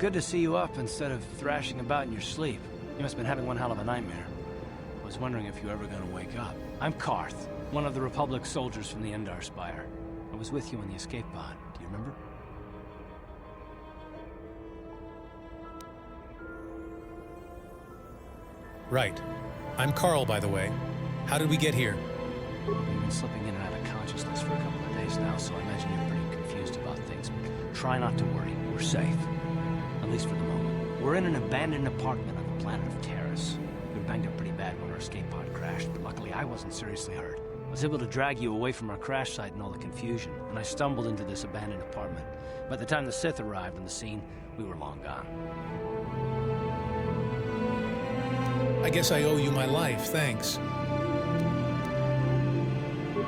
Good to see you up instead of thrashing about in your sleep. You must have been having one hell of a nightmare. I was wondering if you were ever gonna wake up. I'm Karth, one of the Republic soldiers from the Endar Spire. I was with you in the escape pod. Do you remember? Right. I'm Carl, by the way. How did we get here? You've been slipping in and out of consciousness for a couple of days now, so I imagine you're pretty confused about things. But try not to worry. We're safe. At least for the moment. We're in an abandoned apartment on the planet of Taris. We were banged up pretty bad when our escape pod crashed, but luckily I wasn't seriously hurt. I was able to drag you away from our crash site and all the confusion, and I stumbled into this abandoned apartment. By the time the Sith arrived on the scene, we were long gone. I guess I owe you my life, thanks.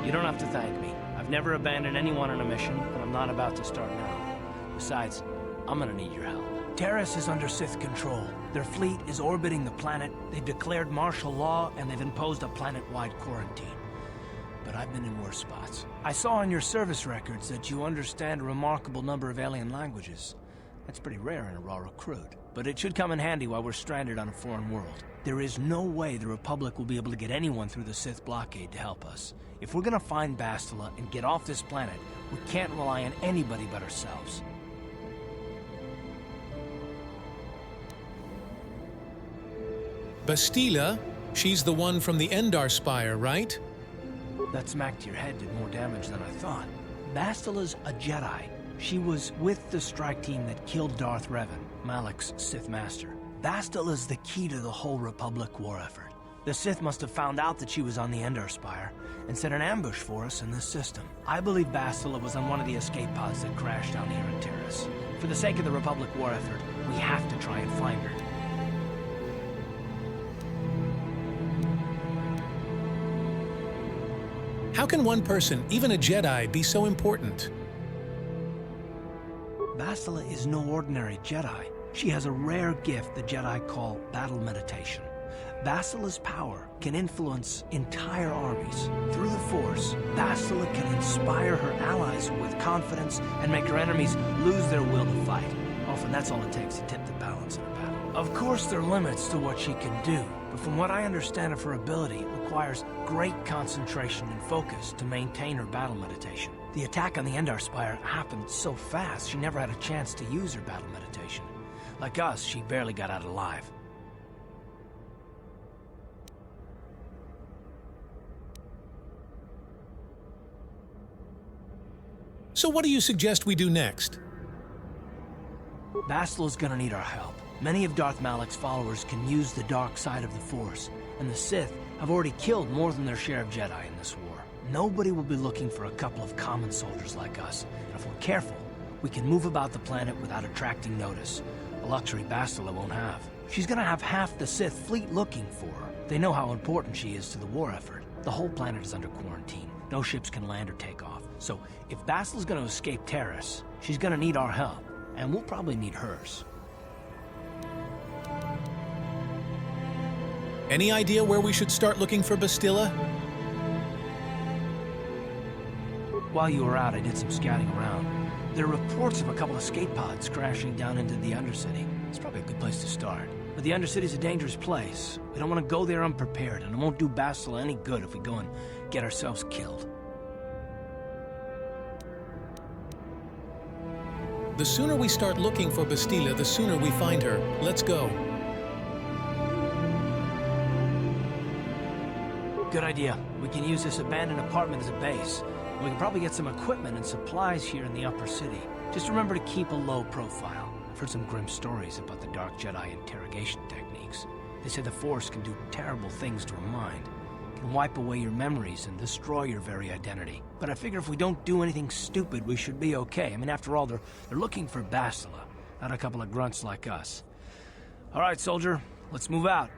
You don't have to thank me. I've never abandoned anyone on a mission, and I'm not about to start now. Besides, I'm gonna need your help. Taris is under Sith control. Their fleet is orbiting the planet, they've declared martial law, and they've imposed a planet-wide quarantine. But I've been in worse spots. I saw on your service records that you understand a remarkable number of alien languages. That's pretty rare in a raw recruit. But it should come in handy while we're stranded on a foreign world. There is no way the Republic will be able to get anyone through the Sith blockade to help us. If we're gonna find Bastila and get off this planet, we can't rely on anybody but ourselves. Bastila? She's the one from the Endar Spire, right? That smack to your head did more damage than I thought. Bastila's a Jedi. She was with the strike team that killed Darth Revan, Malak's Sith Master. Bastila's the key to the whole Republic war effort. The Sith must have found out that she was on the Endar Spire and set an ambush for us in this system. I believe Bastila was on one of the escape pods that crashed down here in Taris. For the sake of the Republic war effort, we have to try and find her. How can one person, even a Jedi, be so important? Bastila is no ordinary Jedi. She has a rare gift the Jedi call battle meditation. Bastila's power can influence entire armies. Through the Force, Bastila can inspire her allies with confidence and make her enemies lose their will to fight. Often that's all it takes to tip the balance in a battle. Of course there are limits to what she can do, but from what I understand of her ability, it requires great concentration and focus to maintain her battle meditation. The attack on the Endar Spire happened so fast, she never had a chance to use her battle meditation. Like us, she barely got out alive. So what do you suggest we do next? Bastila's gonna need our help. Many of Darth Malak's followers can use the dark side of the Force, and the Sith have already killed more than their share of Jedi in this war. Nobody will be looking for a couple of common soldiers like us, and if we're careful, we can move about the planet without attracting notice, a luxury Bastila won't have. She's gonna have half the Sith fleet looking for her. They know how important she is to the war effort. The whole planet is under quarantine. No ships can land or take off. So, if Bastila's gonna escape Taris, she's gonna need our help, and we'll probably need hers. Any idea where we should start looking for Bastila? While you were out, I did some scouting around. There are reports of a couple of escape pods crashing down into the Undercity. It's probably a good place to start. But the Undercity's a dangerous place. We don't want to go there unprepared, and it won't do Bastila any good if we go and get ourselves killed. The sooner we start looking for Bastila, the sooner we find her. Let's go. Good idea. We can use this abandoned apartment as a base. We can probably get some equipment and supplies here in the upper city. Just remember to keep a low profile. I've heard some grim stories about the Dark Jedi interrogation techniques. They say the Force can do terrible things to a mind. It can wipe away your memories and destroy your very identity. But I figure if we don't do anything stupid, we should be okay. I mean, after all, they're looking for Bastila, not a couple of grunts like us. All right, soldier, let's move out.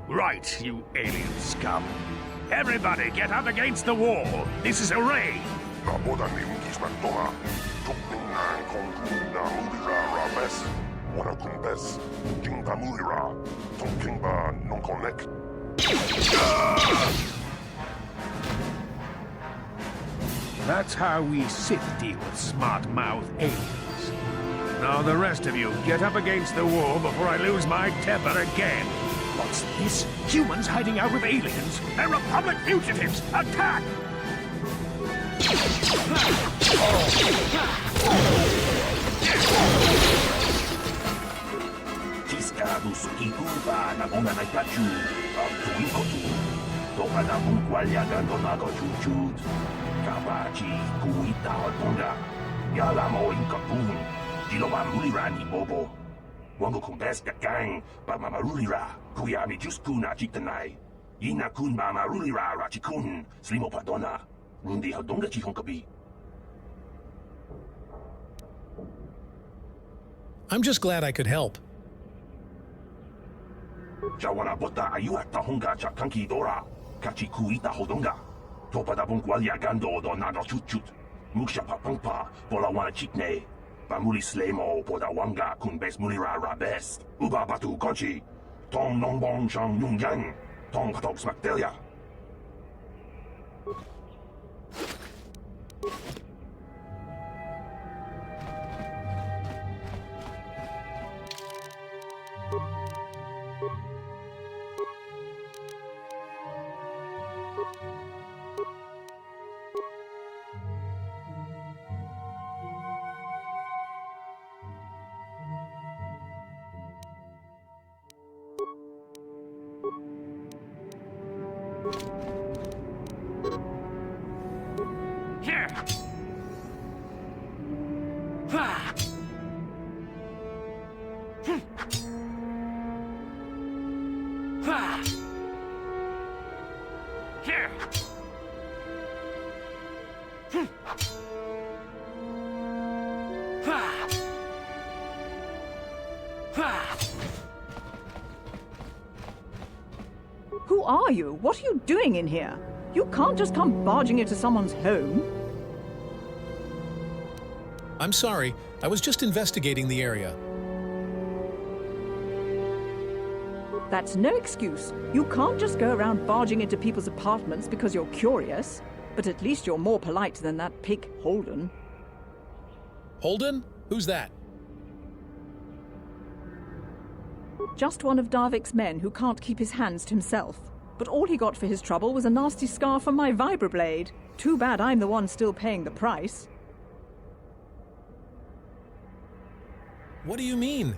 Right, you alien scum. Everybody get up against the wall. This is a raid. That's how we Sith deal with smart-mouth aliens. Now the rest of you, get up against the wall before I lose my temper again. What's this? Humans hiding out with aliens? They're Republic fugitives! Attack! Ciscados e curva na bomba na Pikachu, a Tuikotu, toca na Bunqualia Gandonago Chuchut, Kabachi, Kuita Honda, Yalamo in Kapun, Giloba Mulirani Bobo, Wango Kumbeska Gang, Bamamarulira, Kuyami Juskuna Chitanai, Ina Kun Mamarulira Rachikun, Slimo Padona, Rundi Hadonga Chihonkabi. I'm just glad I could help. Jawana bota ayua tahonga chakanki dora, kachi kuita hodonga. Topa da bunqualia gando do nado chuchut. Muksha papangpa, pola wana chikne. Bamuli slemo, poda wanga kun bes mulira rabes. Uba batu konchi. Tong nongbong shang yung yang. Tong katok smaktelia. Here! Ha! Ha! Here! Ha! Ha! Who are you? What are you doing in here? You can't just come barging into someone's home. I'm sorry, I was just investigating the area. That's no excuse. You can't just go around barging into people's apartments because you're curious. But at least you're more polite than that pig Holden. Holden? Who's that? Just one of Darvik's men who can't keep his hands to himself. But all he got for his trouble was a nasty scar from my vibroblade. Too bad I'm the one still paying the price. What do you mean?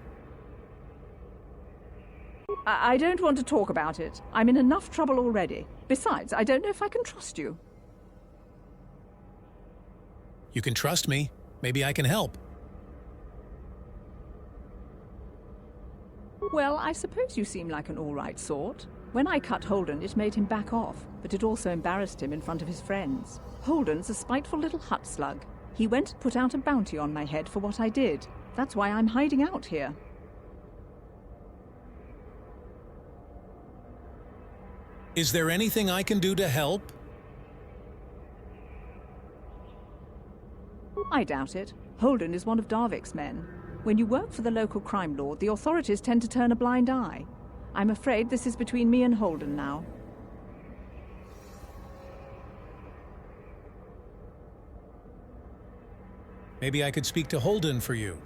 I don't want to talk about it. I'm in enough trouble already. Besides, I don't know if I can trust you. You can trust me. Maybe I can help. Well, I suppose you seem like an all-right sort. When I cut Holden, it made him back off, but it also embarrassed him in front of his friends. Holden's a spiteful little hut slug. He went and put out a bounty on my head for what I did. That's why I'm hiding out here. Is there anything I can do to help? I doubt it. Holden is one of Darvik's men. When you work for the local crime lord, the authorities tend to turn a blind eye. I'm afraid this is between me and Holden now. Maybe I could speak to Holden for you.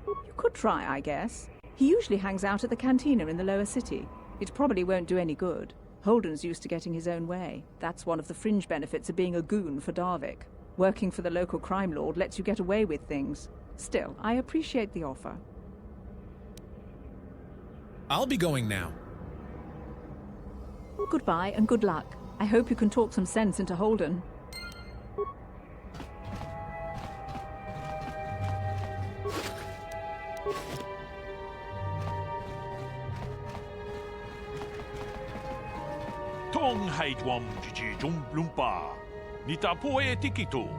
You could try, I guess. He usually hangs out at the cantina in the lower city. It probably won't do any good. Holden's used to getting his own way. That's one of the fringe benefits of being a goon for Darvik. Working for the local crime lord lets you get away with things. Still, I appreciate the offer. I'll be going now. Goodbye and good luck. I hope you can talk some sense into Holden. Tong haitwam jiji lumpa. Nita poe tikito.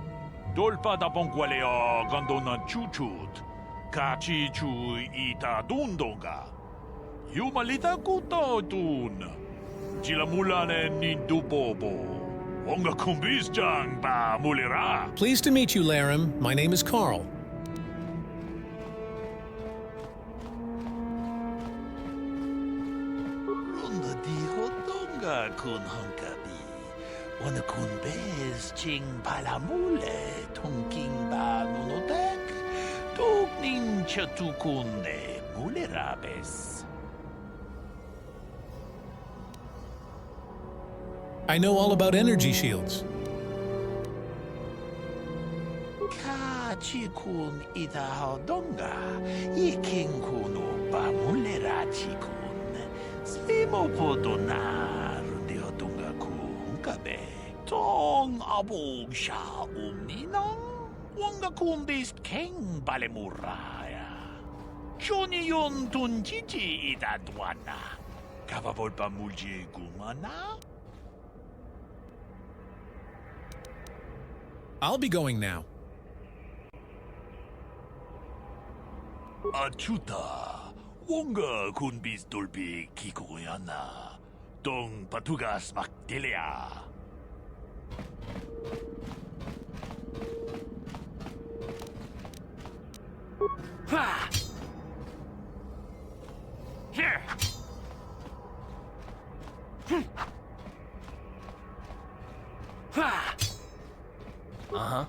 Dolpa da bongualea gandona chuchut. Kachi chu ita dundonga. Jumalita kutotun. Jila mulanen nindubobo. Onga kumbisjang ba mulira. Pleased to meet you, Laram. My name is Carl. Runda di hotonga kun honkabi. Wana kun bez ching palamule tongking ba nonodek. Tok nin chatukunde mulerabes. I know all about energy shields. Ka chikun ita hodonga. Iking kuno ba mulera chikun. Slimo podona rundi hodonga kunkabe. Tong abog sha umninang. Wanga kumbist king balemuraya. Johnny yon tunjiji ita dwana. Kavavol pa mulje gumana. I'll be going now. Achuta, wonga kunbis dolbi kikoyana, dong patugas makdelia. Ha! Here! Ha! Uh-huh.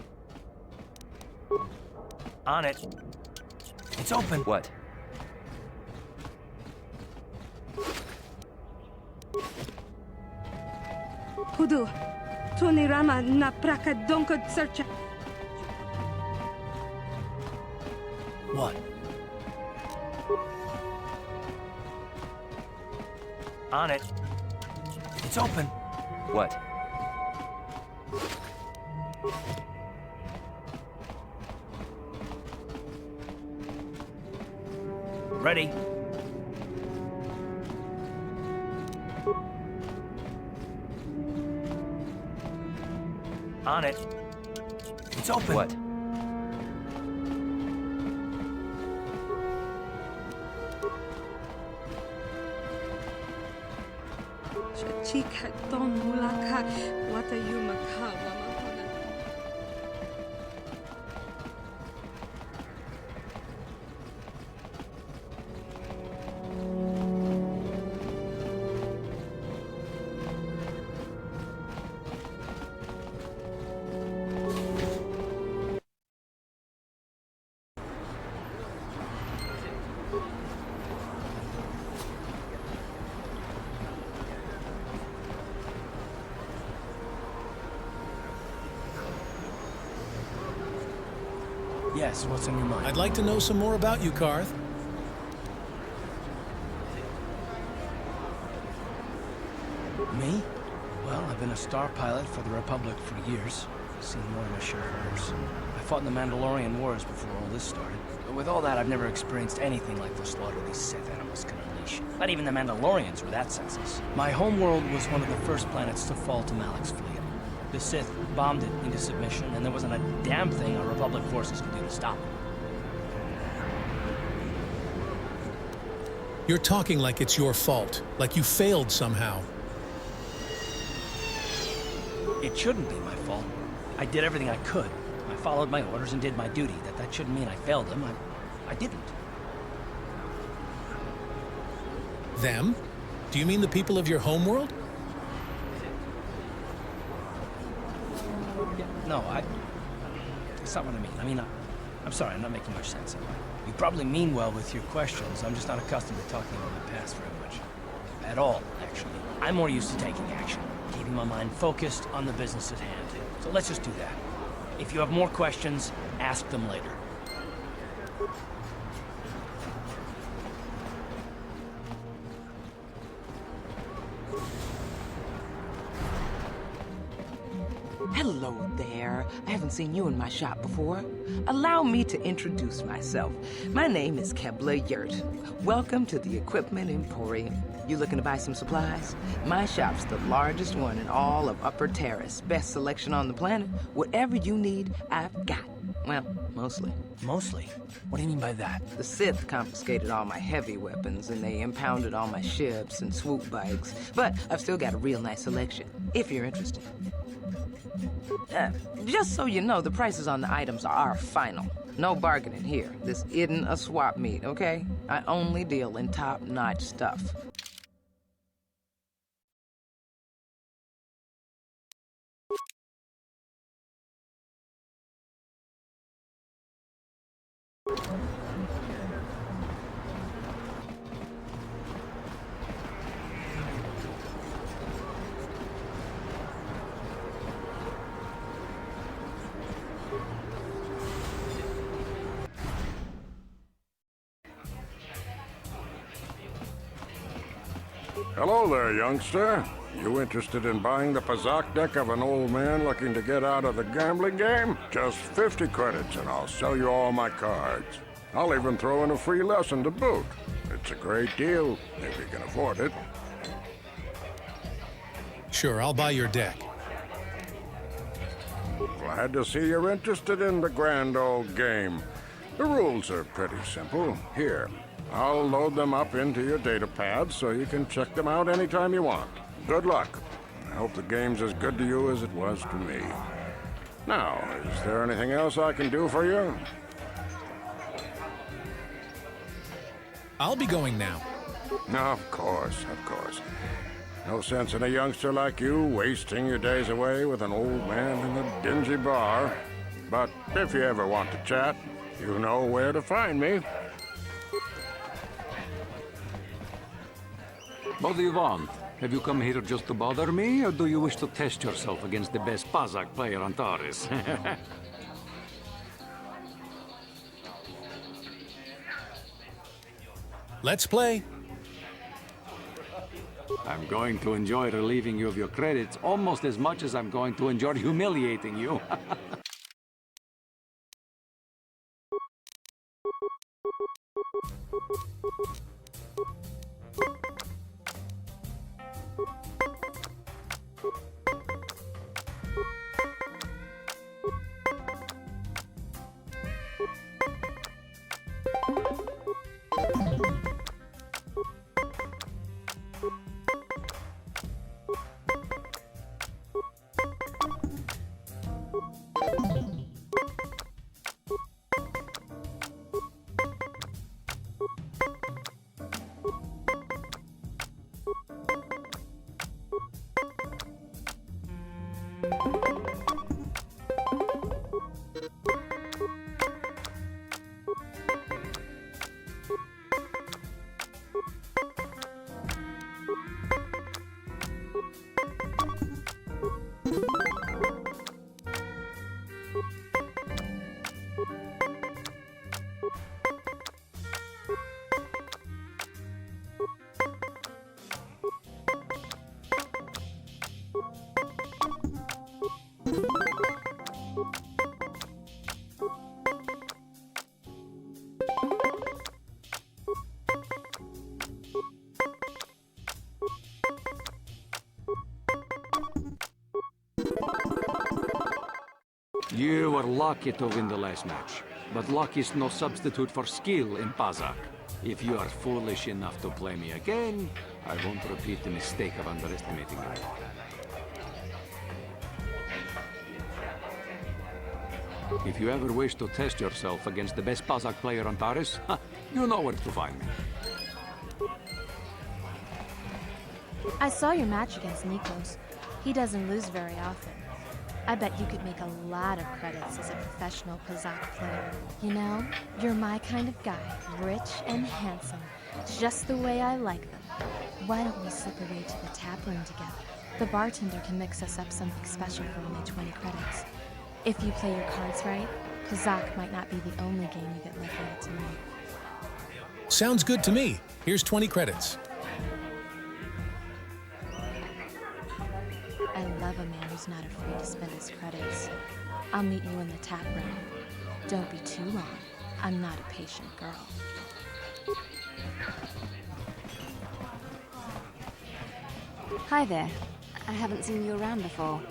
On it. It's open. What? Kudu, Tunirama na praka donko searcha. What? On it. It's open. What? Ready. On it. It's open. What? Chika don mulaka wata yumaka mama. Yes, what's on your mind? I'd like to know some more about you, Karth. Me? Well, I've been a star pilot for the Republic for years. Seen more than my share of horrors. I fought in the Mandalorian Wars before all this started. But with all that, I've never experienced anything like the slaughter these Sith animals can unleash. Not even the Mandalorians were that senseless. My homeworld was one of the first planets to fall to Malak's fleet. The Sith bombed it into submission, and there wasn't a damn thing our Republic forces could do to stop it. You're talking like it's your fault, like you failed somehow. It shouldn't be my fault. I did everything I could. I followed my orders and did my duty. That shouldn't mean I failed them. I didn't. Them? Do you mean the people of your homeworld? Yeah, no, that's not what I mean. I mean, I'm sorry, I'm not making much sense. You probably mean well with your questions. I'm just not accustomed to talking about my past very much. At all, actually. I'm more used to taking action, keeping my mind focused on the business at hand. So let's just do that. If you have more questions, ask them later. Hello there. I haven't seen you in my shop before. Allow me to introduce myself. My name is Kebla Yurt. Welcome to the Equipment Emporium. You looking to buy some supplies? My shop's the largest one in all of Upper Taris. Best selection on the planet. Whatever you need, I've got. Well, mostly. Mostly? What do you mean by that? The Sith confiscated all my heavy weapons, and they impounded all my ships and swoop bikes. But I've still got a real nice selection, if you're interested. Just so you know, the prices on the items are final. No bargaining here. This isn't a swap meet, okay? I only deal in top-notch stuff. Hello there, youngster. You interested in buying the Pazak deck of an old man looking to get out of the gambling game? Just 50 credits and I'll sell you all my cards. I'll even throw in a free lesson to boot. It's a great deal, if you can afford it. Sure, I'll buy your deck. Glad to see you're interested in the grand old game. The rules are pretty simple. Here, I'll load them up into your data pad so you can check them out anytime you want. Good luck. I hope the game's as good to you as it was to me. Now, is there anything else I can do for you? I'll be going now. Of course, of course. No sense in a youngster like you wasting your days away with an old man in a dingy bar. But if you ever want to chat, you know where to find me. What do you want? Have you come here just to bother me, or do you wish to test yourself against the best Pazak player on Taris? Let's play. I'm going to enjoy relieving you of your credits almost as much as I'm going to enjoy humiliating you. You were lucky to win the last match, but luck is no substitute for skill in Pazak. If you are foolish enough to play me again, I won't repeat the mistake of underestimating you. If you ever wish to test yourself against the best Pazak player on Taris, you know where to find me. I saw your match against Nikos. He doesn't lose very often. I bet you could make a lot of credits as a professional Pazak player. You know, you're my kind of guy, rich and handsome, just the way I like them. Why don't we slip away to the tap room together? The bartender can mix us up something special for only 20 credits. If you play your cards right, Pazak might not be the only game you get lucky at tonight. Sounds good to me. Here's 20 credits. I love a man who's not afraid to spend his credits. I'll meet you in the tap room. Don't be too long. I'm not a patient girl. Hi there. I haven't seen you around before.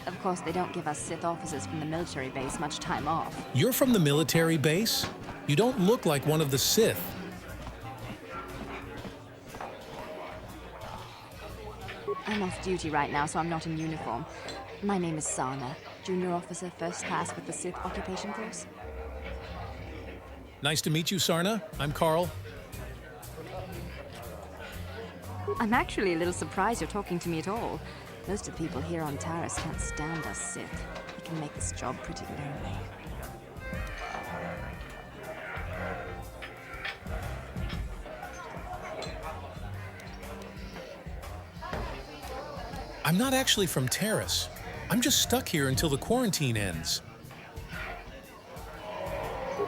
Of course, they don't give us Sith officers from the military base much time off. You're from the military base? You don't look like one of the Sith. I'm off duty right now, so I'm not in uniform. My name is Sana, junior officer, first class with the Sith Occupation Force. Nice to meet you, Sarna. I'm Carl. I'm actually a little surprised you're talking to me at all. Most of the people here on Taris can't stand us Sith. We can make this job pretty lonely. I'm not actually from Taris. I'm just stuck here until the quarantine ends.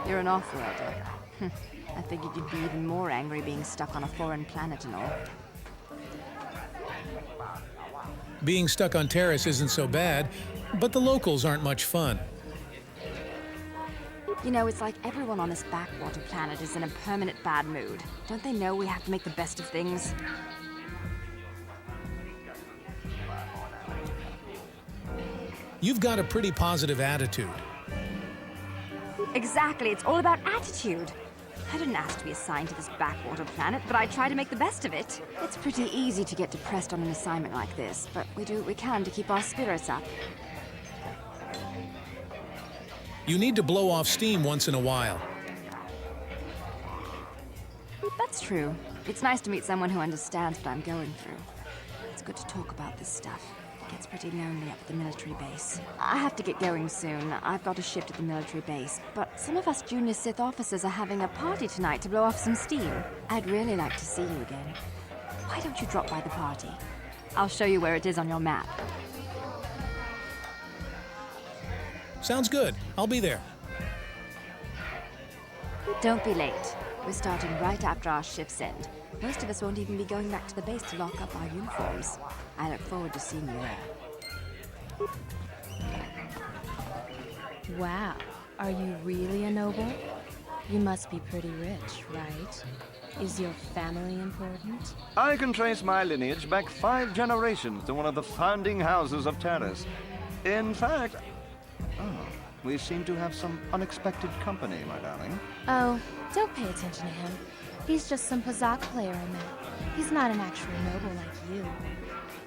You're an off-worlder. I figured you'd be even more angry being stuck on a foreign planet and all. Being stuck on Taris isn't so bad, but the locals aren't much fun. You know, it's like everyone on this backwater planet is in a permanent bad mood. Don't they know we have to make the best of things? You've got a pretty positive attitude. Exactly, it's all about attitude. I didn't ask to be assigned to this backwater planet, but I try to make the best of it. It's pretty easy to get depressed on an assignment like this, but we do what we can to keep our spirits up. You need to blow off steam once in a while. That's true. It's nice to meet someone who understands what I'm going through. It's good to talk about this stuff. It gets pretty lonely up at the military base. I have to get going soon. I've got a shift at the military base, but some of us junior Sith officers are having a party tonight to blow off some steam. I'd really like to see you again. Why don't you drop by the party? I'll show you where it is on your map. Sounds good. I'll be there. Don't be late. We're starting right after our shifts end. Most of us won't even be going back to the base to lock up our uniforms. I look forward to seeing you there. Wow, are you really a noble? You must be pretty rich, right? Is your family important? I can trace my lineage back 5 generations to one of the founding houses of Taris. In fact, we seem to have some unexpected company, my darling. Oh, don't pay attention to him. He's just some Pazak player I met. He's not an actual noble like you.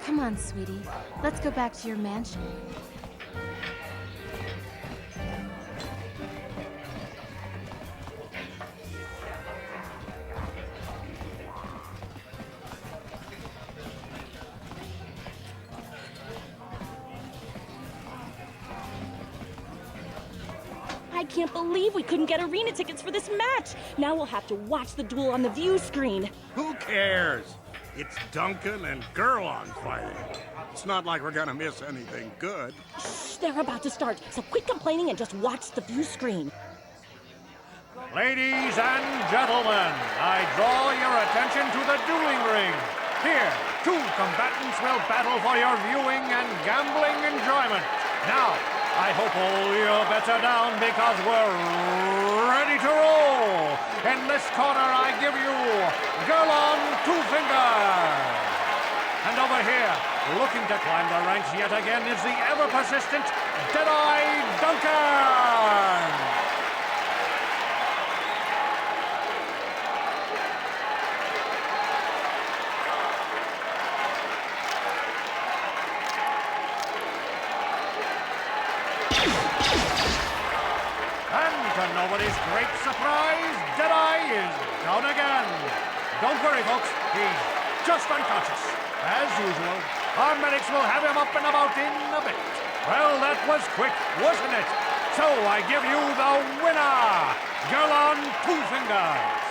Come on, sweetie. Let's go back to your mansion. I can't believe we couldn't get arena tickets for this match. Now we'll have to watch the duel on the view screen. Who cares? It's Duncan and Gurlon fighting. It's not like we're gonna miss anything good. Shh, they're about to start, so quit complaining and just watch the view screen. Ladies and gentlemen, I draw your attention to the dueling ring. Here, 2 combatants will battle for your viewing and gambling enjoyment. Now, I hope all your bets are down because we're ready to roll. In this corner, I give you Gurlon Two Fingers. And over here, looking to climb the ranks yet again, is the ever-persistent Deadeye Duncan. To nobody's great surprise, Deadeye is down again. Don't worry, folks. He's just unconscious. As usual, our medics will have him up and about in a bit. Well, that was quick, wasn't it? So I give you the winner, Gurlon Two Fingers.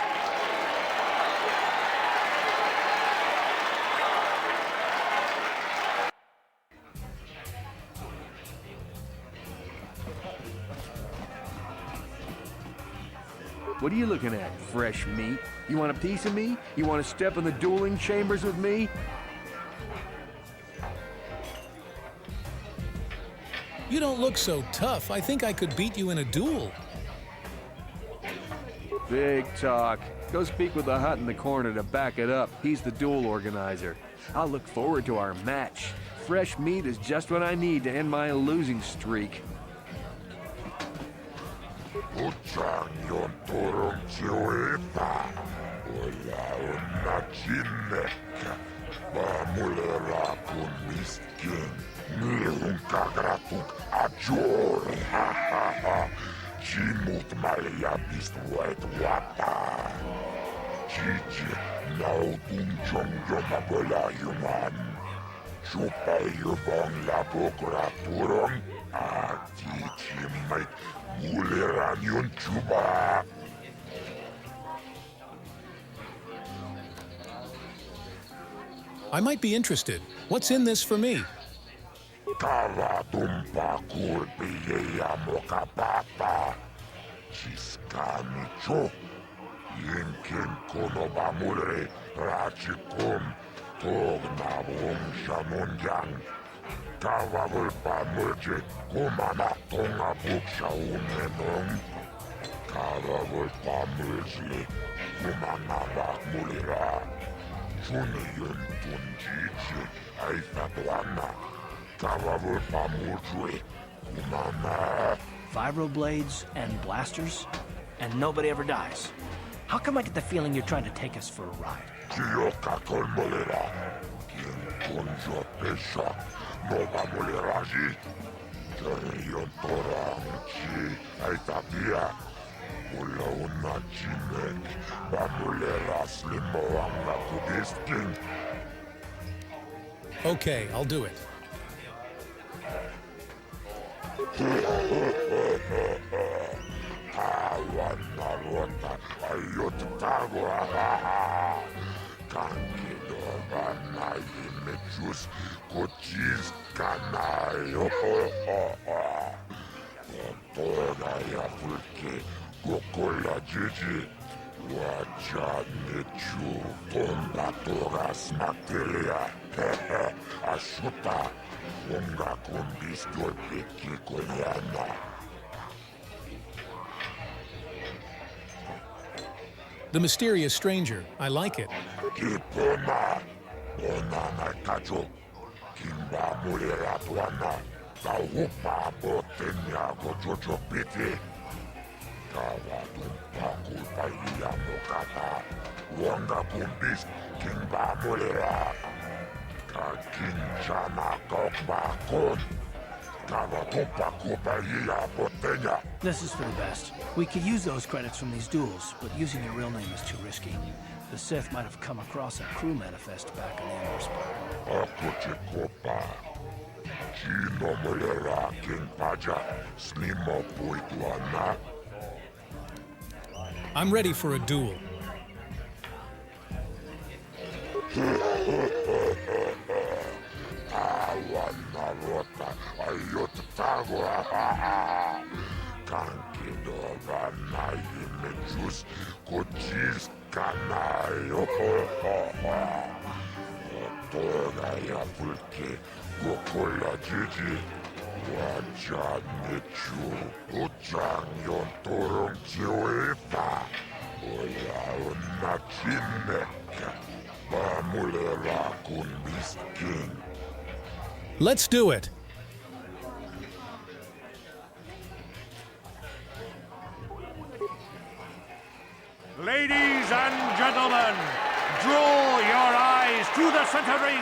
What are you looking at, fresh meat? You want a piece of me? You want to step in the dueling chambers with me? You don't look so tough. I think I could beat you in a duel. Big talk. Go speak with the hut in the corner to back it up. He's the duel organizer. I'll look forward to our match. Fresh meat is just what I need to end my losing streak. Jimut malia bistuet wapa. Chichi naudun chong yoma bola yuman. Chupa yubong la bokra turong. Chichi mait muleran yun chuba. I might be interested. What's in this for me? Kava tumpa kurpiya mokapapa. Chiskani cho. Yinkin konoba mure rachikum. Togna bum shanunjang. Kava vulpa murje kumana tonga buksha umenong. Kava vulpa murje kumana bak mulira. Chuni yun tunjichi aifatuana. Vibroblades and blasters, and nobody ever dies. How come I get the feeling you're trying to take us for a ride? Okay, I'll do it. The mysterious stranger. I like it. This is for the best. We could use those credits from these duels, but using your real name is too risky. The Sith might have come across a crew manifest back on the Emperor's I'm ready for a duel. Let's do it. Ladies and gentlemen, draw your eyes to the center ring.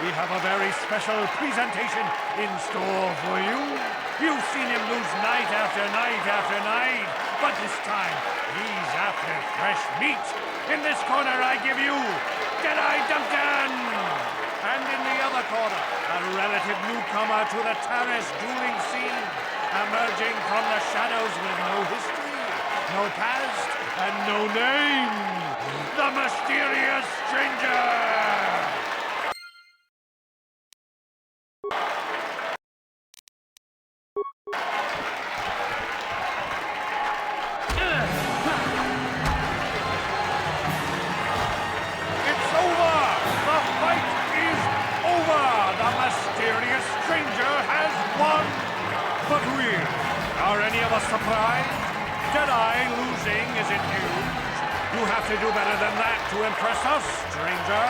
We have a very special presentation in store for you. You've seen him lose night after night after night, but this time he's after fresh meat. In this corner I give you Jedi Duncan! And in the other corner, a relative newcomer to the Taris dueling scene, emerging from the shadows with no history, no past, and no name, the mysterious stranger! It's over! The fight is over! The mysterious stranger has won! But are any of us surprised? Jedi losing isn't huge. You have to do better than that to impress us, stranger.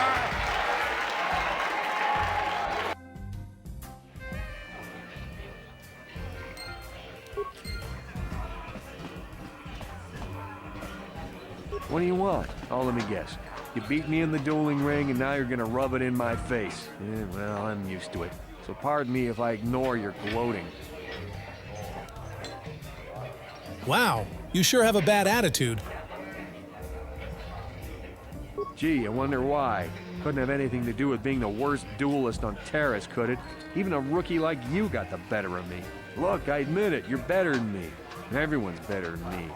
What do you want? Oh, let me guess. You beat me in the dueling ring, and now you're gonna rub it in my face. Yeah, well, I'm used to it. So pardon me if I ignore your gloating. Wow, you sure have a bad attitude. Gee, I wonder why. Couldn't have anything to do with being the worst duelist on Taris, could it? Even a rookie like you got the better of me. Look, I admit it, you're better than me. Everyone's better than me.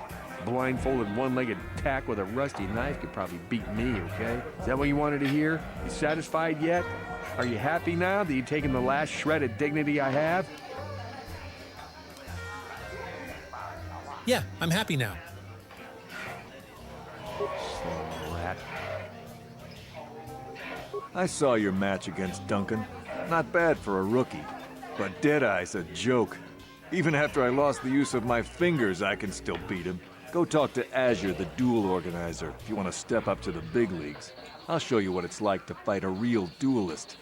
Blindfolded, one-legged tack with a rusty knife could probably beat me, okay? Is that what you wanted to hear? You satisfied yet? Are you happy now that you've taken the last shred of dignity I have? Yeah, I'm happy now. Rat. I saw your match against Duncan. Not bad for a rookie. But Deadeye's a joke. Even after I lost the use of my fingers, I can still beat him. Go talk to Azure, the duel organizer, if you want to step up to the big leagues. I'll show you what it's like to fight a real duelist.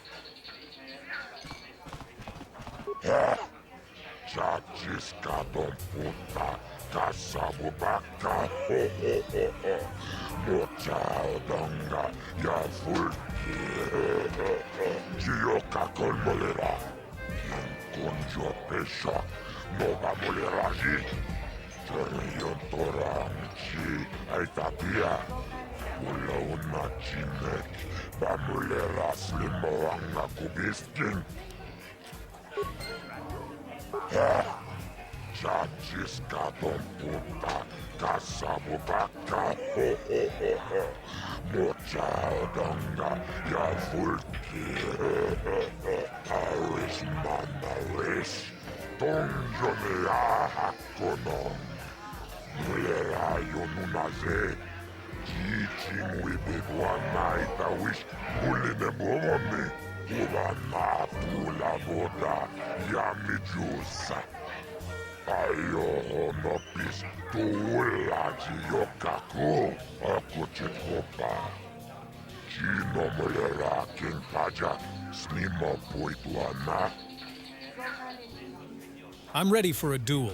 I'm ready for a duel.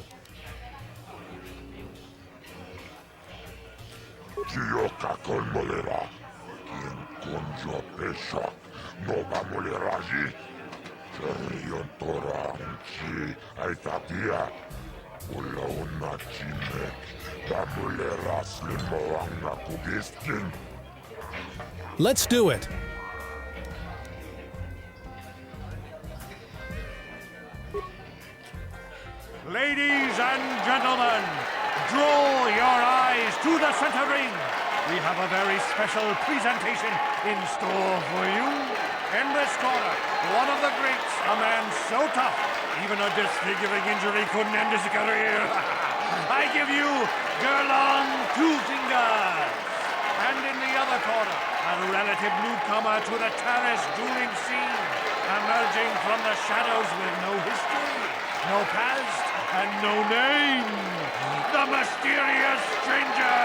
Let's do it. Ladies and gentlemen, draw your eyes to the center ring. We have a very special presentation in store for you. In this corner, one of the greats, a man so tough, even a disfiguring injury couldn't end his career. I give you Gerlon Two Fingers. And in the other corner, a relative newcomer to the Taris dueling scene, emerging from the shadows with no history, no past, and no name, the mysterious stranger!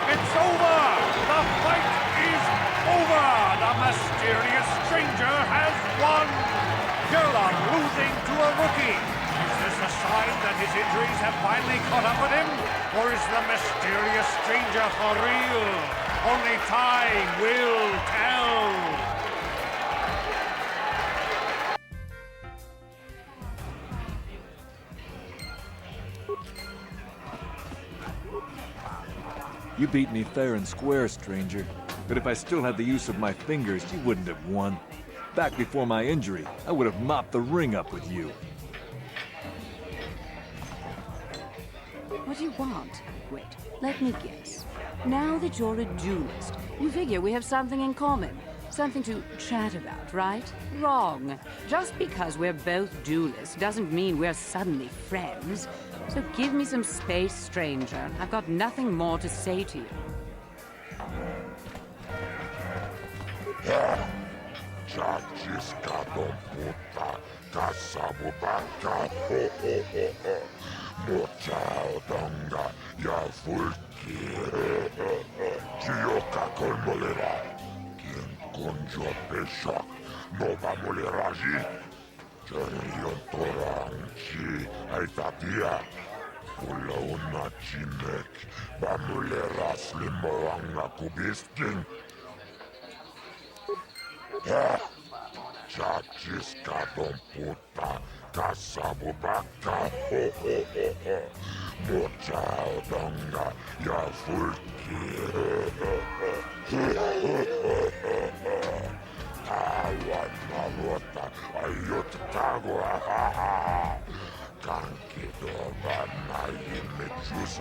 It's over! The fight is over! The mysterious stranger has won! Gerlon losing to a rookie. Is this a sign that his injuries have finally caught up with him? Or is the mysterious stranger for real? Only time will tell. You beat me fair and square, stranger. But if I still had the use of my fingers, you wouldn't have won. Back before my injury, I would have mopped the ring up with you. What do you want? Wait, let me guess. Now that you're a duelist, you figure we have something in common. Something to chat about, right? Wrong. Just because we're both duelists doesn't mean we're suddenly friends. So give me some space, stranger. I've got nothing more to say to you. kasabubaka, mochaodonga, ya fulki, Chioka kolmolera, quien conjo peshak, nova moleraji, Jerion toranchi, aitatia, Ula una chimek, bamuleras limoanga kubisking. Chachis kadon puta, kasabubaka, mochaodonga, ya fulki. Awan marota, ayot tagwa, Kanki doban na imechus,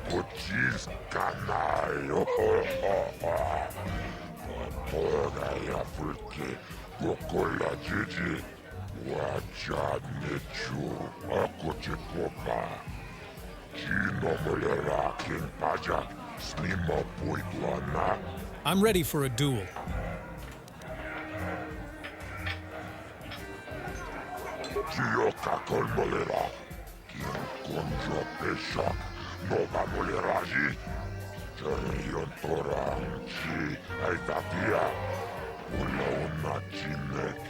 kuchis kanayo. Toga ya fulki, kukola jiji, wacha nechu, akuchikopa. Chino molera king pajak, snima puituana. I'm ready for a duel. Chioka kolmolera, quien conjo peshak, nova moleraji. Jerion toranchi, aitatia, ula una chimek,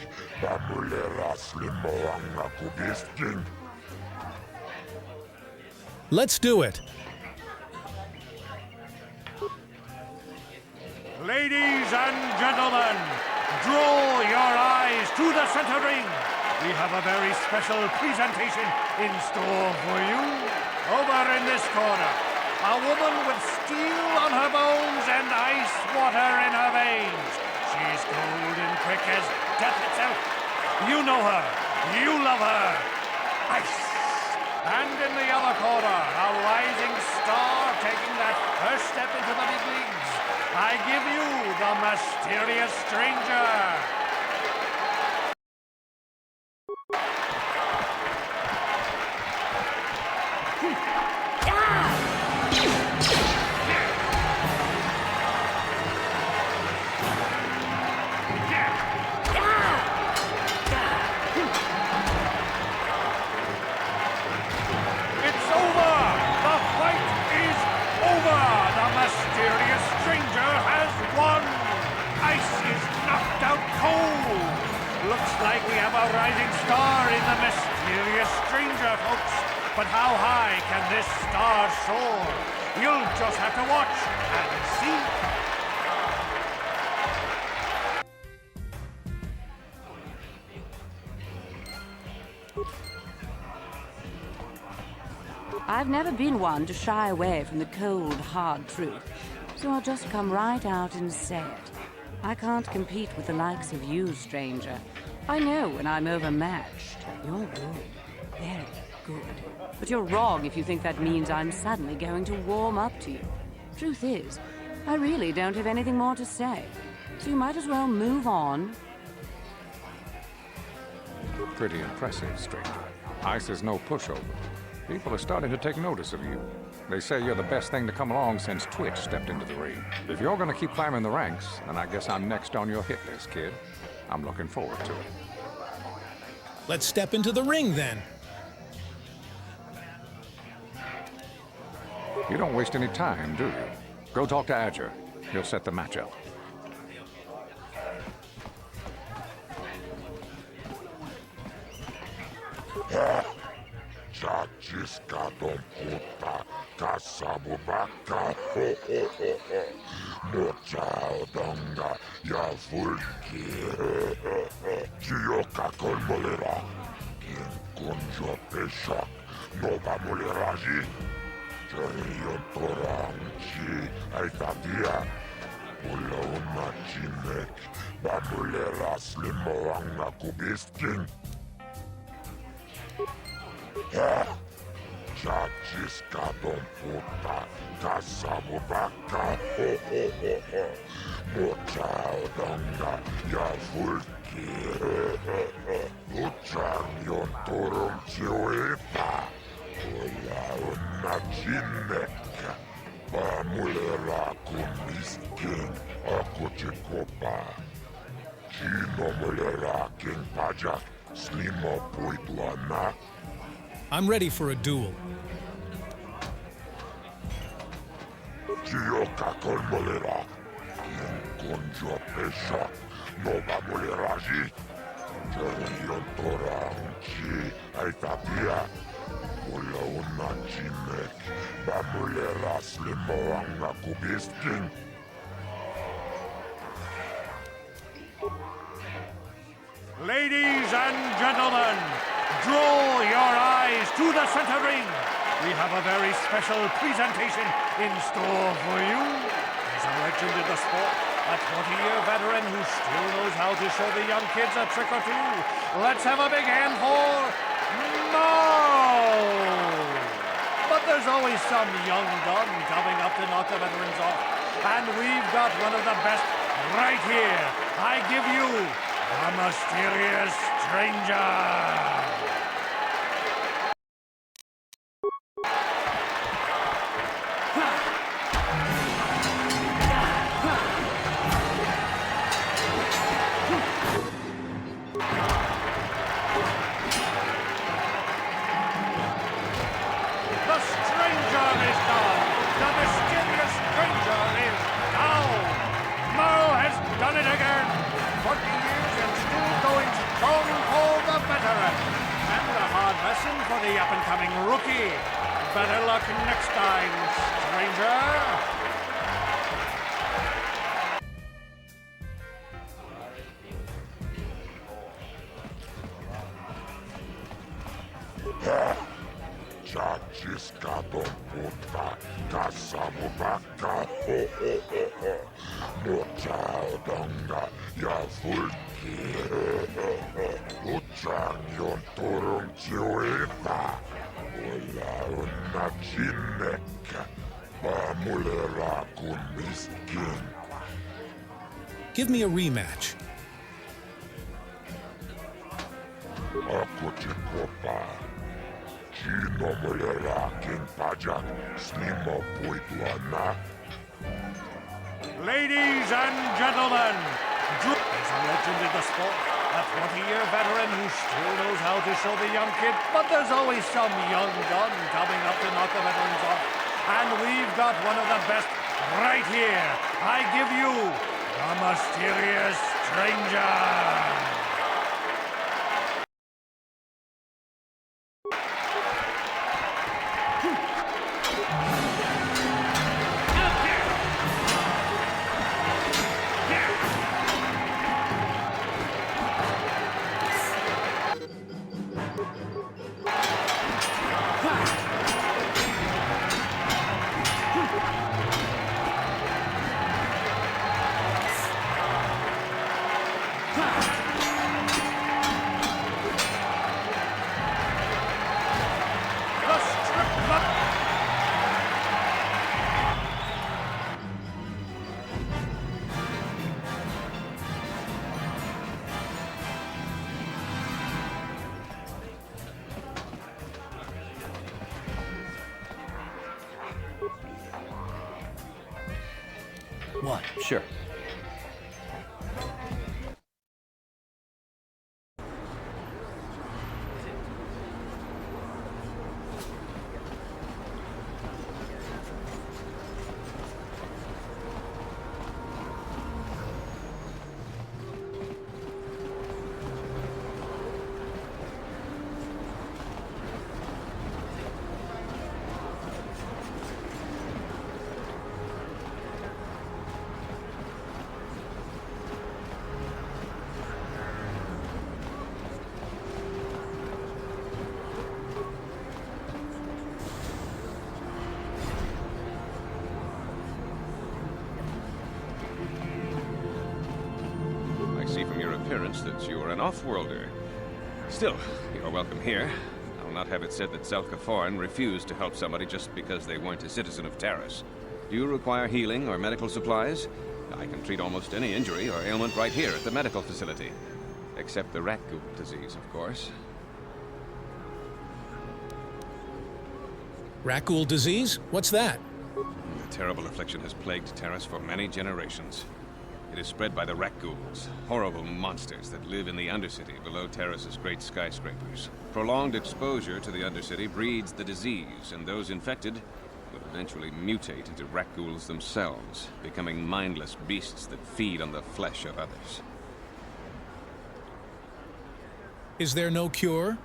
bamuleras limoanga kubisking. Let's do it. Ladies and gentlemen, draw your eyes to the center ring. We have a very special presentation in store for you. Over in this corner, a woman with steel on her bones and ice water in her veins. She's cold and quick as death itself. You know her. You love her. Ice. And in the other corner, a rising star taking that first step into the big leagues. I give you the mysterious stranger. Mysterious stranger has won! Ice is knocked out cold! Looks like we have a rising star in the mysterious stranger, folks. But how high can this star soar? You'll just have to watch and see. I've never been one to shy away from the cold, hard truth, so I'll just come right out and say it. I can't compete with the likes of you, stranger. I know when I'm overmatched. You're good. Very good. But you're wrong if you think that means I'm suddenly going to warm up to you. Truth is, I really don't have anything more to say. So you might as well move on. Pretty impressive, stranger. Ice is no pushover. People are starting to take notice of you. They say you're the best thing to come along since Twitch stepped into the ring. If you're gonna keep climbing the ranks, then I guess I'm next on your hit list, kid. I'm looking forward to it. Let's step into the ring, then. You don't waste any time, do you? Go talk to Adger. He'll set the match up. Chachiska don puta, kasabubaka, mochaodonga, ya fulki, Chioka kolmolera, quien conjo peshak, nova moleraji, Jerion toranchi, aitatia, ula una chimek, bamuleras limoanga kubisking. Chachiska don puta, kasabubaka, mochaodonga, ya fulki, uchanyon torum chioita, ula una chimek, bamulera kumiskin, akuchikopa, chino mulera king pajak, I'm ready for a duel. Ladies and gentlemen, draw your eyes to the center ring. We have a very special presentation in store for you. He's a legend in the sport, a 20-year veteran who still knows how to show the young kids a trick or two. Let's have a big hand for Mo! But there's always some young gun coming up to knock the veterans off. And we've got one of the best right here. I give you the mysterious stranger. For the up-and-coming rookie. Better luck next time, stranger. Give me a rematch. Ladies and gentlemen, Drew is a legend in the sport, a 20-year veteran who still knows how to show the young kid, but there's always some young gun coming up to knock the veterans off. And we've got one of the best right here. I give you the mysterious stranger. What? Sure. That you are an off-worlder. Still, you're welcome here. I'll not have it said that Zelka Foreign refused to help somebody just because they weren't a citizen of Taris. Do you require healing or medical supplies? I can treat almost any injury or ailment right here at the medical facility. Except the rat goop disease, of course. Rat ghoul disease? What's that? The terrible affliction has plagued Taris for many generations. It is spread by the Rakghouls, horrible monsters that live in the Undercity below Taris's great skyscrapers. Prolonged exposure to the Undercity breeds the disease, and those infected will eventually mutate into Rakghouls themselves, becoming mindless beasts that feed on the flesh of others. Is there no cure?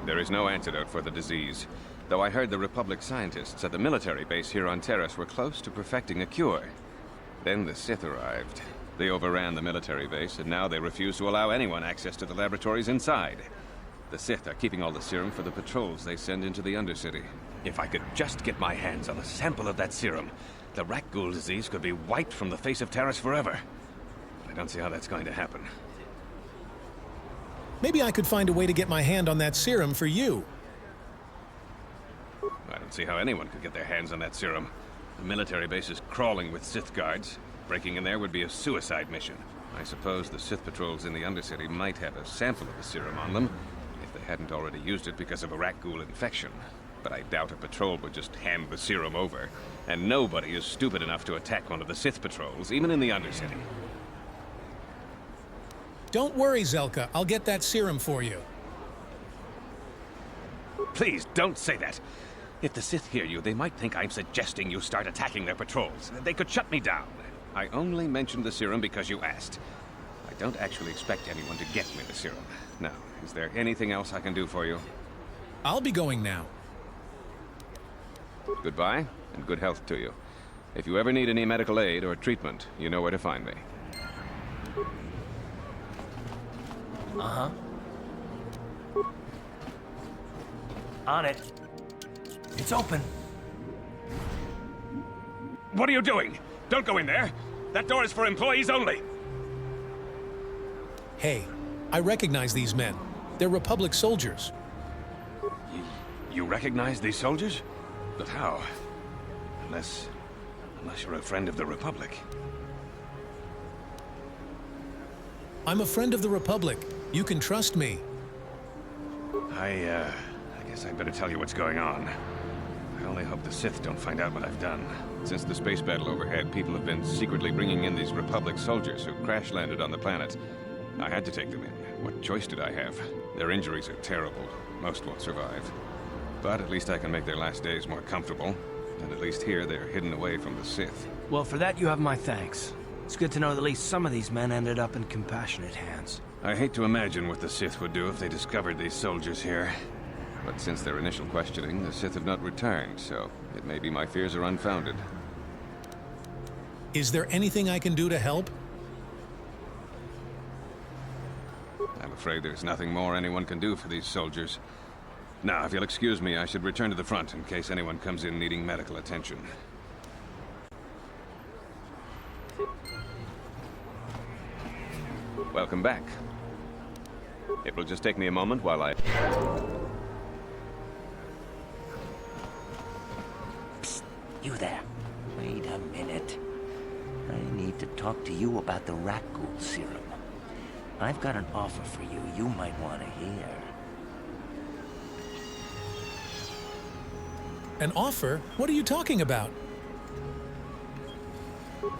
There is no antidote for the disease, though I heard the Republic scientists at the military base here on Taris were close to perfecting a cure. Then the Sith arrived. They overran the military base, and now they refuse to allow anyone access to the laboratories inside. The Sith are keeping all the serum for the patrols they send into the Undercity. If I could just get my hands on a sample of that serum, the Rakghoul disease could be wiped from the face of Taris forever. I don't see how that's going to happen. Maybe I could find a way to get my hand on that serum for you. I don't see how anyone could get their hands on that serum. The military base is crawling with Sith guards. Breaking in there would be a suicide mission. I suppose the Sith patrols in the Undercity might have a sample of the serum on them, if they hadn't already used it because of a Rakghoul infection. But I doubt a patrol would just hand the serum over. And nobody is stupid enough to attack one of the Sith patrols, even in the Undercity. Don't worry, Zelka. I'll get that serum for you. Please, don't say that. If the Sith hear you, they might think I'm suggesting you start attacking their patrols. They could shut me down. I only mentioned the serum because you asked. I don't actually expect anyone to get me the serum. Now, is there anything else I can do for you? I'll be going now. Goodbye, and good health to you. If you ever need any medical aid or treatment, you know where to find me. Uh-huh. On it. It's open. What are you doing? Don't go in there. That door is for employees only. Hey, I recognize these men. They're Republic soldiers. You recognize these soldiers? But how? Unless you're a friend of the Republic. I'm a friend of the Republic. You can trust me. I guess I'd better tell you what's going on. I only hope the Sith don't find out what I've done. Since the space battle overhead, people have been secretly bringing in these Republic soldiers who crash-landed on the planet. I had to take them in. What choice did I have? Their injuries are terrible. Most won't survive. But at least I can make their last days more comfortable. And at least here, they're hidden away from the Sith. Well, for that you have my thanks. It's good to know that at least some of these men ended up in compassionate hands. I hate to imagine what the Sith would do if they discovered these soldiers here. But since their initial questioning, the Sith have not returned, so it may be my fears are unfounded. Is there anything I can do to help? I'm afraid there's nothing more anyone can do for these soldiers. Now, if you'll excuse me, I should return to the front in case anyone comes in needing medical attention. Welcome back. It will just take me a moment while I... Psst, you there. Wait a minute. I need to talk to you about the Rakghoul serum. I've got an offer for you might want to hear. An offer? What are you talking about?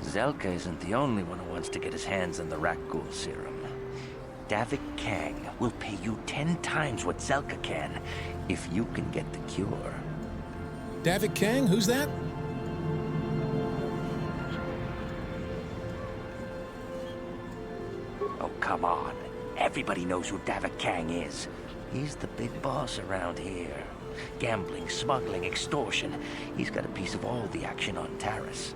Zelka isn't the only one who wants to get his hands on the Rakghoul serum. Davik Kang will pay you 10 times what Zelka can if you can get the cure. Davik Kang? Who's that? Oh, come on. Everybody knows who Davik Kang is. He's the big boss around here. Gambling, smuggling, extortion. He's got a piece of all the action on Taris.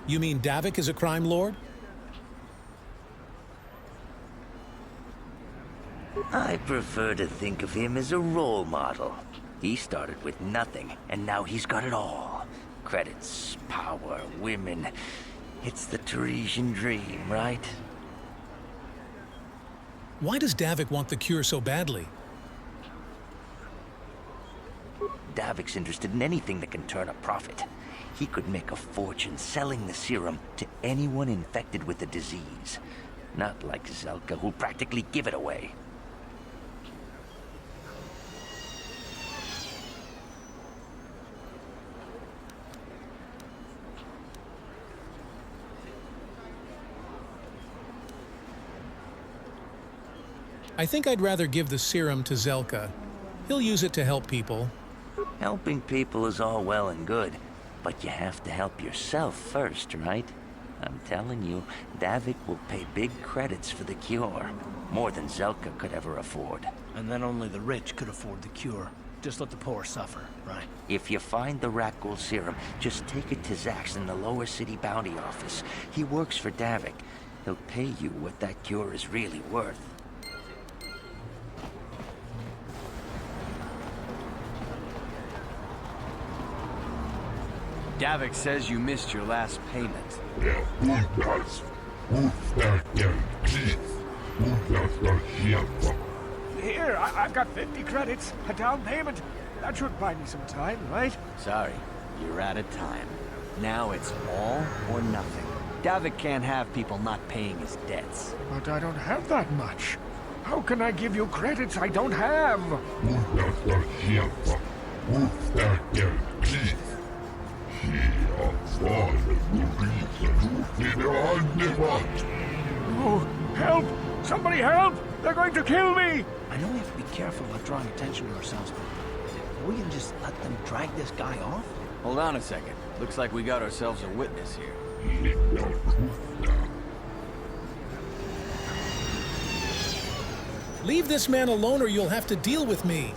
You mean Davik is a crime lord? I prefer to think of him as a role model. He started with nothing, and now he's got it all. Credits, power, women. It's the Tarisian dream, right? Why does Davik want the cure so badly? Davik's interested in anything that can turn a profit. He could make a fortune selling the serum to anyone infected with the disease. Not like Zelka, who'll practically give it away. I think I'd rather give the serum to Zelka. He'll use it to help people. Helping people is all well and good, but you have to help yourself first, right? I'm telling you, Davik will pay big credits for the cure. More than Zelka could ever afford. And then only the rich could afford the cure. Just let the poor suffer, right? If you find the Rakghoul serum, just take it to Zax in the lower city bounty office. He works for Davik. He'll pay you what that cure is really worth. Davik says you missed your last payment. Here, I've got 50 credits. A down payment. That should buy me some time, right? Sorry, you're out of time. Now it's all or nothing. Davik can't have people not paying his debts. But I don't have that much. How can I give you credits I don't have? Oh, help! Somebody help! They're going to kill me! I know we have to be careful about drawing attention to ourselves, but we can just let them drag this guy off? Hold on a second. Looks like we got ourselves a witness here. Leave this man alone or you'll have to deal with me.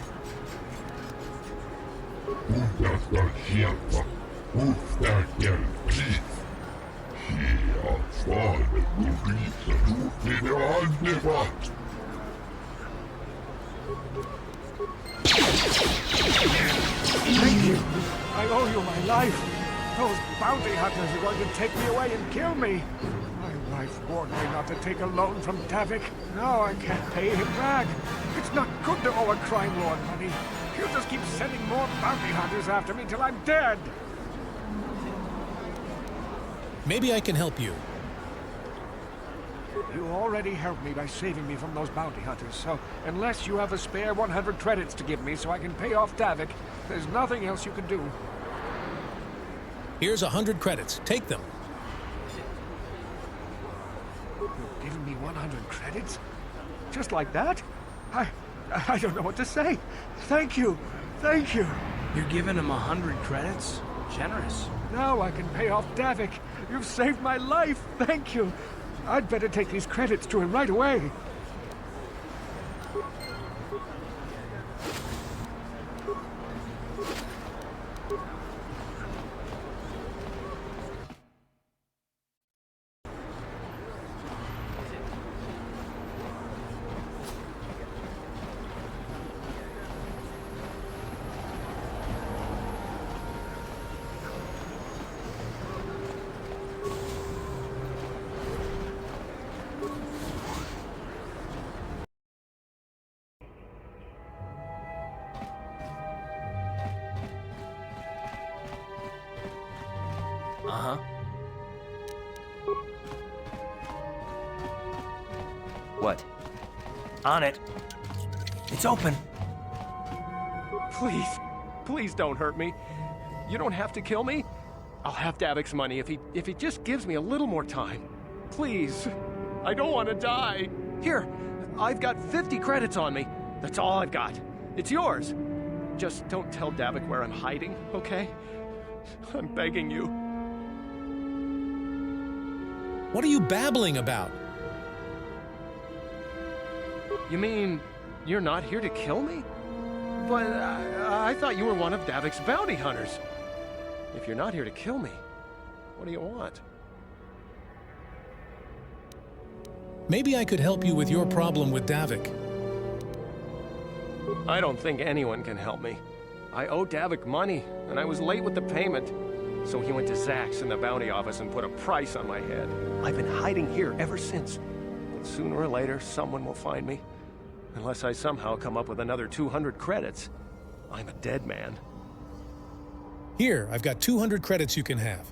Thank you. I owe you my life. Those bounty hunters are going to take me away and kill me. My wife warned me not to take a loan from Davik. Now I can't pay him back. It's not good to owe a crime lord money. He'll just keep sending more bounty hunters after me till I'm dead. Maybe I can help you. You already helped me by saving me from those bounty hunters, so unless you have a spare 100 credits to give me so I can pay off Davik, there's nothing else you can do. Here's 100 credits. Take them. You're giving me 100 credits? Just like that? I don't know what to say. Thank you. Thank you. You're giving him 100 credits? Generous. Now I can pay off Davik. You've saved my life. Thank you. I'd better take these credits to him right away. Uh-huh. What? On it. It's open. Please, please don't hurt me. You don't have to kill me. I'll have Davik's money if he just gives me a little more time. Please. I don't want to die. Here, I've got 50 credits on me. That's all I've got. It's yours. Just don't tell Davik where I'm hiding, okay? I'm begging you. What are you babbling about? You mean you're not here to kill me? But I thought you were one of Davik's bounty hunters. If you're not here to kill me, what do you want? Maybe I could help you with your problem with Davik. I don't think anyone can help me. I owe Davik money, and I was late with the payment. So he went to Zach's in the bounty office and put a price on my head. I've been hiding here ever since. But sooner or later, someone will find me. Unless I somehow come up with another 200 credits. I'm a dead man. Here, I've got 200 credits you can have.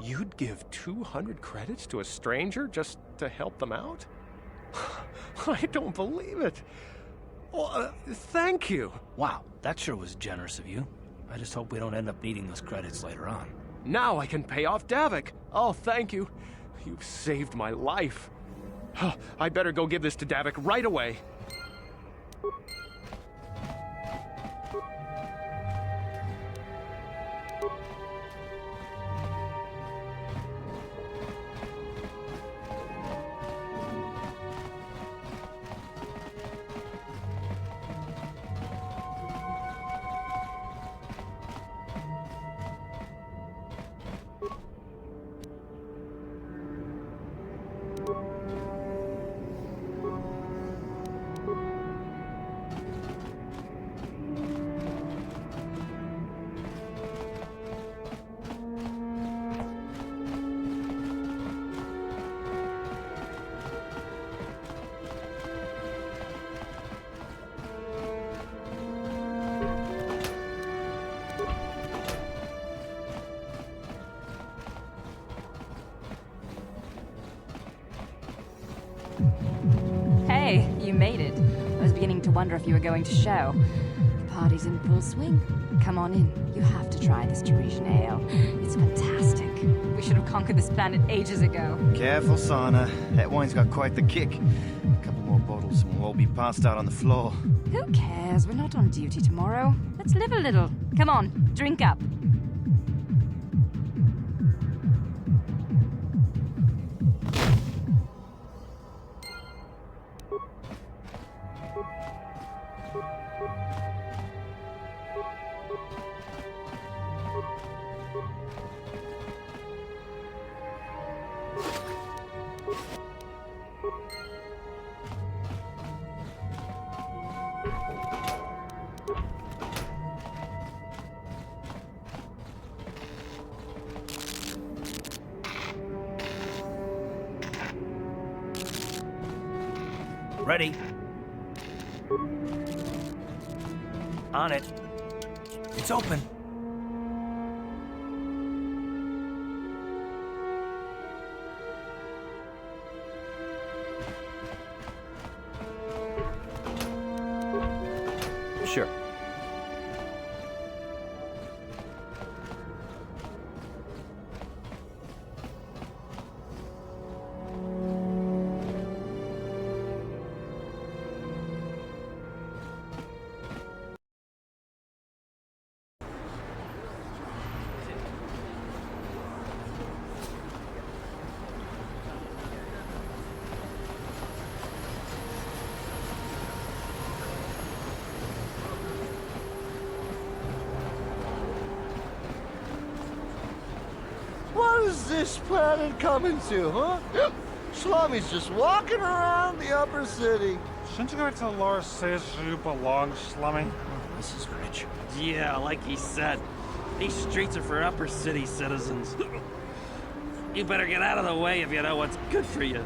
You'd give 200 credits to a stranger just to help them out? I don't believe it. Well, thank you. Wow, that sure was generous of you. I just hope we don't end up needing those credits later on. Now I can pay off Davik. Oh, thank you. You've saved my life. I better go give this to Davik right away. Hey, you made it. I was beginning to wonder if you were going to show. The party's in full swing. Come on in. You have to try this Tarisian ale. It's fantastic. We should have conquered this planet ages ago. Careful, Sana. That wine's got quite the kick. A couple more bottles and we'll all be passed out on the floor. Who cares? We're not on duty tomorrow. Let's live a little. Come on, drink up. Ready. On it. It's open. Sure. What is this planet coming to, huh? Slummy's just walking around the upper city. Shouldn't you go to Laura says you belong, Slummy? Oh, this is rich. Yeah, like he said. These streets are for upper city citizens. You better get out of the way if you know what's good for you.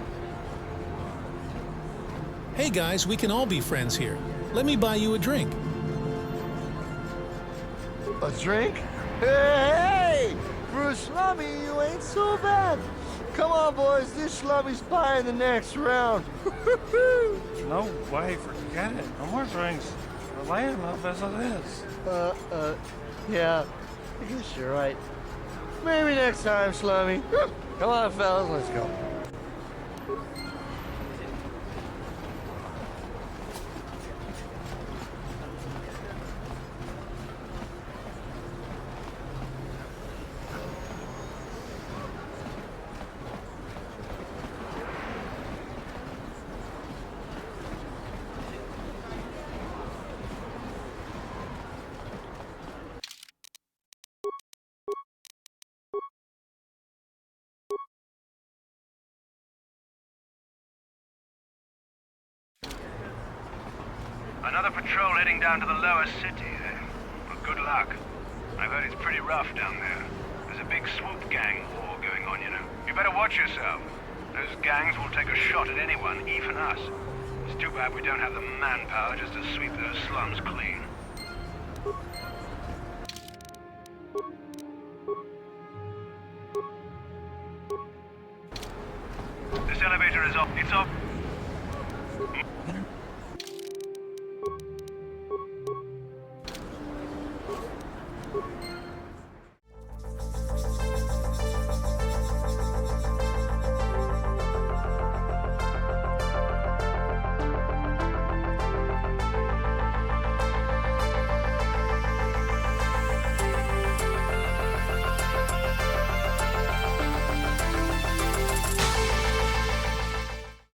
Hey guys, we can all be friends here. Let me buy you a drink. A drink? Hey! For a slummy, you ain't so bad. Come on, boys. This slummy's buying the next round. No way, forget it. No more drinks. We're late enough as it is. Yeah. I guess you're right. Maybe next time, slummy. Come on, fellas, let's go. Another patrol heading down to the lower city. Well, good luck. I've heard it's pretty rough down there. There's a big swoop gang war going on, you know. You better watch yourself. Those gangs will take a shot at anyone, even us. It's too bad we don't have the manpower just to sweep those slums clean. This elevator is off. It's off.